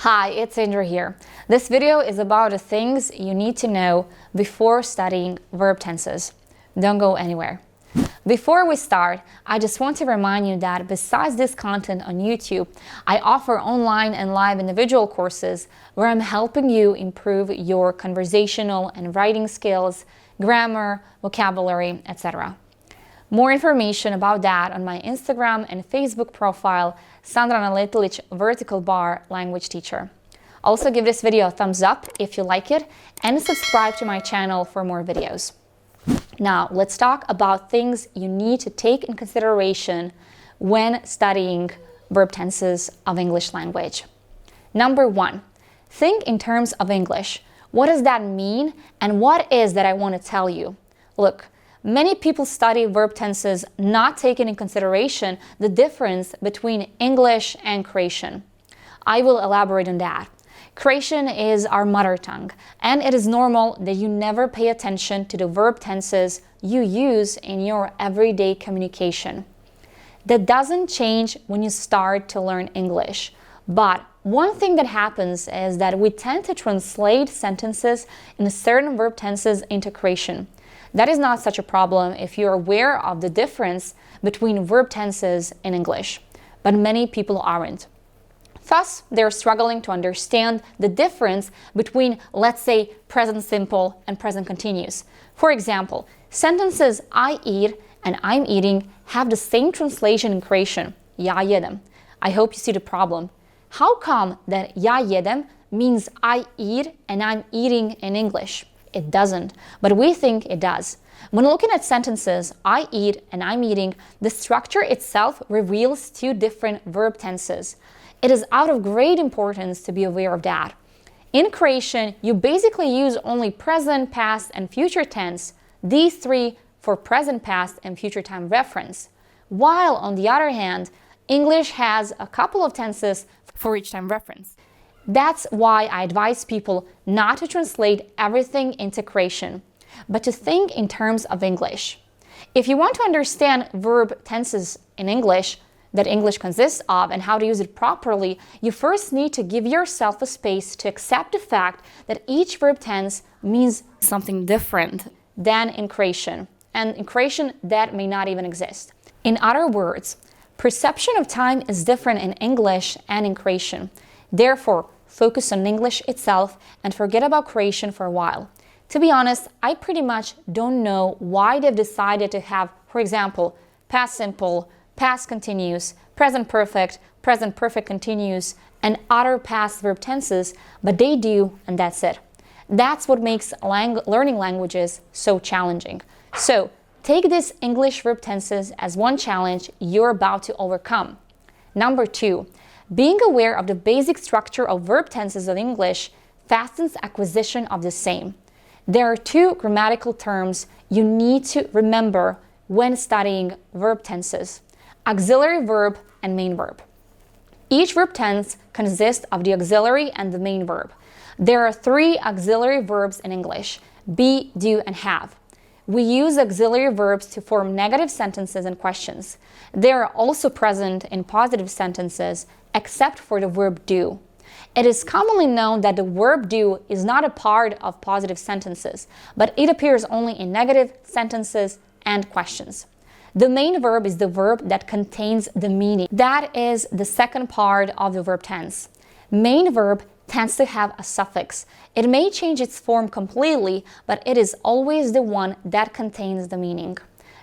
Hi, it's Indra here. This video is about the things you need to know before studying verb tenses. Don't go anywhere. Before we start, I just want to remind you that besides this content on YouTube, I offer online and live individual courses where I'm helping you improve your conversational and writing skills, grammar, vocabulary, etc. More information about that on my Instagram and Facebook profile, Sandra Naletilić, vertical bar language teacher. Also give this video a thumbs up if you like it and subscribe to my channel for more videos. Now let's talk about things you need to take in consideration when studying verb tenses of English language. Number 1, think in terms of English. What does that mean and what is that I want to tell you? Look, many people study verb tenses not taking in consideration the difference between English and Croatian. I will elaborate on that. Croatian is our mother tongue, and it is normal that you never pay attention to the verb tenses you use in your everyday communication. That doesn't change when you start to learn English, but one thing that happens is that we tend to translate sentences in certain verb tenses into Croatian. That is not such a problem if you're aware of the difference between verb tenses in English, but many people aren't. Thus, they're struggling to understand the difference between, let's say, present simple and present continuous. For example, sentences I eat and I'm eating have the same translation in Croatian, ja jedem. I hope you see the problem. How come that ja jedem means I eat and I'm eating in English? It doesn't, but we think it does. When looking at sentences, I eat and I'm eating, the structure itself reveals two different verb tenses. It is out of great importance to be aware of that. In Croatian, you basically use only present, past, and future tense, these three for present, past, and future time reference. While, on the other hand, English has a couple of tenses for each time reference. That's why I advise people not to translate everything into Croatian, but to think in terms of English. If you want to understand verb tenses in English, that English consists of, and how to use it properly, you first need to give yourself a space to accept the fact that each verb tense means something different than in Croatian, and in Croatian that may not even exist. In other words, perception of time is different in English and in Croatian. Therefore, focus on English itself and forget about Croatian for a while. To be honest, I pretty much don't know why they've decided to have, for example, past simple, past continuous, present perfect continuous, and other past verb tenses, but they do, and that's it. That's what makes learning languages so challenging. So, take these English verb tenses as one challenge you're about to overcome. Number 2, being aware of the basic structure of verb tenses of English fastens acquisition of the same. There are two grammatical terms you need to remember when studying verb tenses: auxiliary verb and main verb. Each verb tense consists of the auxiliary and the main verb. There are 3 auxiliary verbs in English: be, do, and have. We use auxiliary verbs to form negative sentences and questions. They are also present in positive sentences, except for the verb do. It is commonly known that the verb do is not a part of positive sentences, but it appears only in negative sentences and questions. The main verb is the verb that contains the meaning. That is the second part of the verb tense. Main verb tends to have a suffix. It may change its form completely, but it is always the one that contains the meaning.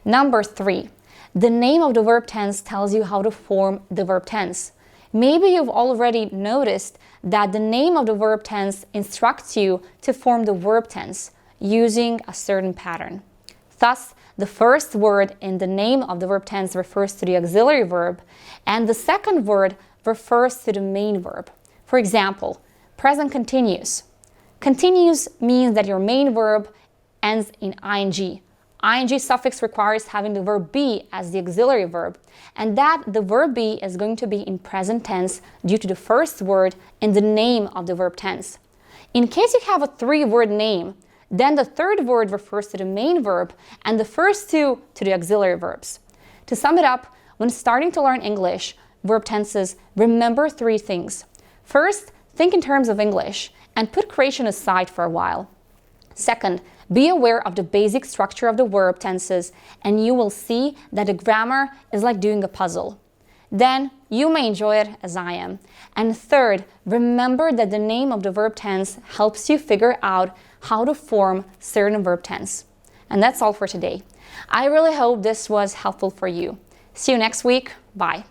Number 3, the name of the verb tense tells you how to form the verb tense. Maybe you've already noticed that the name of the verb tense instructs you to form the verb tense using a certain pattern. Thus, the first word in the name of the verb tense refers to the auxiliary verb, and the second word refers to the main verb. For example, present continuous. Continuous means that your main verb ends in ing. Ing suffix requires having the verb be as the auxiliary verb, and that the verb be is going to be in present tense due to the first word in the name of the verb tense. In case you have a 3-word name, then the third word refers to the main verb and the first 2 to the auxiliary verbs. To sum it up, when starting to learn English verb tenses, remember 3 things. First, think in terms of English and put creation aside for a while. Second, be aware of the basic structure of the verb tenses and you will see that the grammar is like doing a puzzle. Then you may enjoy it as I am. And third, remember that the name of the verb tense helps you figure out how to form certain verb tense. And that's all for today. I really hope this was helpful for you. See you next week. Bye.